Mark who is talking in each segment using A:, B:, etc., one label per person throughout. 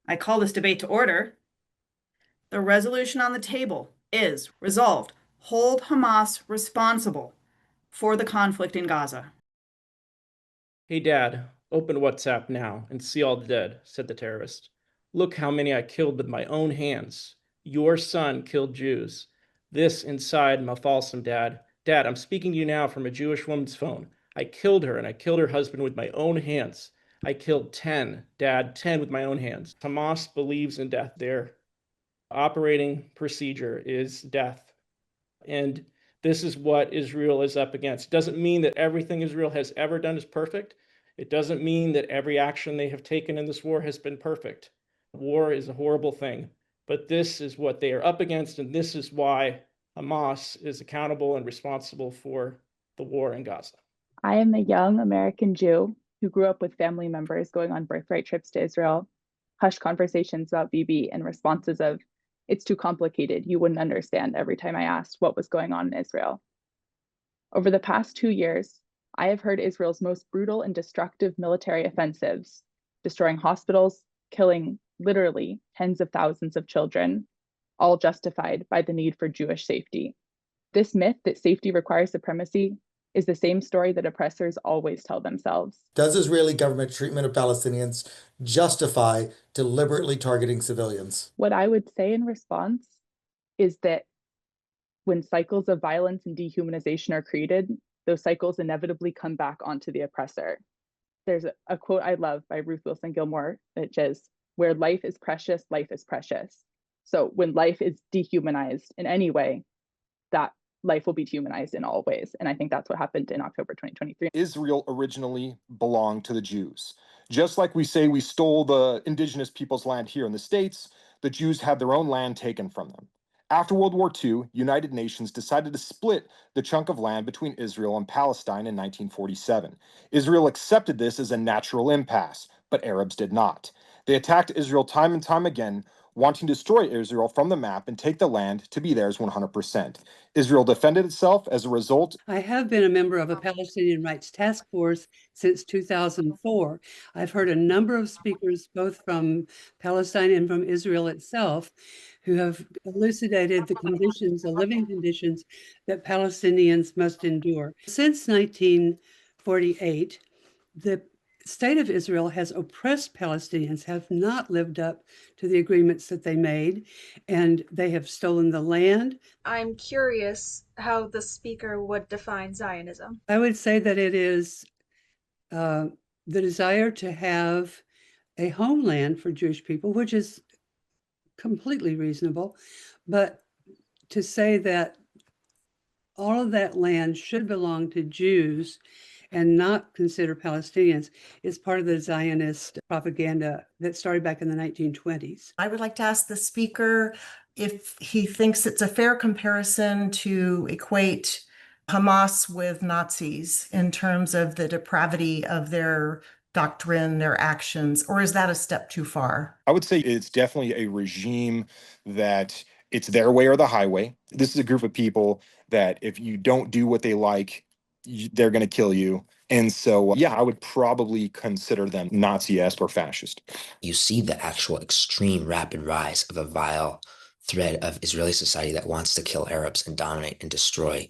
A: I call this debate to order. The resolution on the table is resolved. Hold Hamas responsible for the conflict in Gaza.
B: Hey, Dad, open WhatsApp now and see all the dead, said the terrorist. Look how many I killed with my own hands. Your son killed Jews. This inside Mafalsam, Dad. Dad, I'm speaking to you now from a Jewish woman's phone. I killed her and I killed her husband with my own hands. I killed 10, Dad, 10 with my own hands. Hamas believes in death. Their operating procedure is death. And this is what Israel is up against. It doesn't mean that everything Israel has ever done is perfect. It doesn't mean that every action they have taken in this war has been perfect. War is a horrible thing, but this is what they are up against, and this is why Hamas is accountable and responsible for the war in Gaza.
C: I am a young American Jew who grew up with family members going on birthright trips to Israel, hushed conversations about Bibi, and responses of, "It's too complicated, you wouldn't understand," every time I asked what was going on in Israel. Over the past 2 years, I have heard Israel's most brutal and destructive military offensives, destroying hospitals, killing literally tens of thousands of children, all justified by the need for Jewish safety. This myth that safety requires supremacy is the same story that oppressors always tell themselves.
D: Does Israeli government treatment of Palestinians justify deliberately targeting civilians?
C: What I would say in response is that when cycles of violence and dehumanization are created, those cycles inevitably come back onto the oppressor. There's a quote I love by Ruth Wilson Gilmore that says, "Where life is precious, life is precious." So when life is dehumanized in any way, that life will be dehumanized in all ways. And I think that's what happened in October 2023.
E: Israel originally belonged to the Jews. Just like we say we stole the indigenous people's land here in the States, the Jews had their own land taken from them. After World War II, United Nations decided to split the chunk of land between Israel and Palestine in 1947. Israel accepted this as a natural impasse, but Arabs did not. They attacked Israel time and time again, wanting to destroy Israel from the map and take the land to be theirs 100%. Israel defended itself as a result.
F: I have been a member of a Palestinian Rights Task Force since 2004. I've heard a number of speakers, both from Palestine and from Israel itself, who have elucidated the conditions, the living conditions that Palestinians must endure. Since 1948, the state of Israel has oppressed Palestinians, have not lived up to the agreements that they made, and they have stolen the land.
G: I'm curious how the speaker would define Zionism.
F: I would say that it is the desire to have a homeland for Jewish people, which is completely reasonable, but to say that all of that land should belong to Jews and not consider Palestinians is part of the Zionist propaganda that started back in the 1920s.
H: I would like to ask the speaker if he thinks it's a fair comparison to equate Hamas with Nazis in terms of the depravity of their doctrine, their actions, or is that a step too far?
E: I would say it's definitely a regime that it's their way or the highway. This is a group of people that if you don't do what they like, they're going to kill you. And so, yeah, I would probably consider them Nazi-esque or fascist.
I: You see the actual extreme rapid rise of a vile thread of Israeli society that wants to kill Arabs and dominate and destroy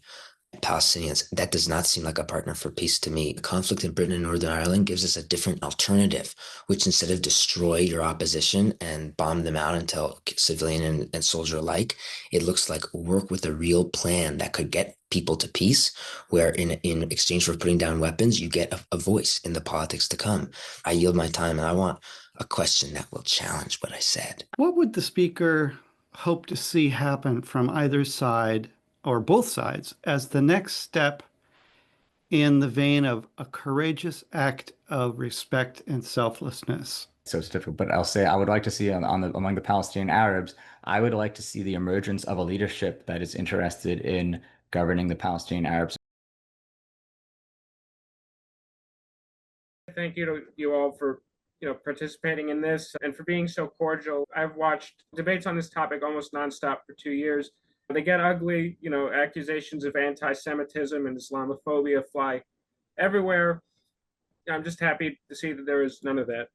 I: Palestinians. That does not seem like a partner for peace to me. The conflict in Britain and Northern Ireland gives us a different alternative, which instead of destroy your opposition and bomb them out until civilian and soldier alike, it looks like work with a real plan that could get people to peace, where in exchange for putting down weapons, you get a voice in the politics to come. I yield my time, and I want a question that will challenge what I said.
J: What would the speaker hope to see happen from either side or both sides as the next step in the vein of a courageous act of respect and selflessness?
K: So it's difficult, but I'll say I would like to see among the Palestinian Arabs, I would like to see the emergence of a leadership that is interested in governing the Palestinian Arabs.
B: Thank you to you all for participating in this and for being so cordial. I've watched debates on this topic almost nonstop for 2 years. They get ugly, accusations of anti-Semitism and Islamophobia fly everywhere. I'm just happy to see that there is none of that.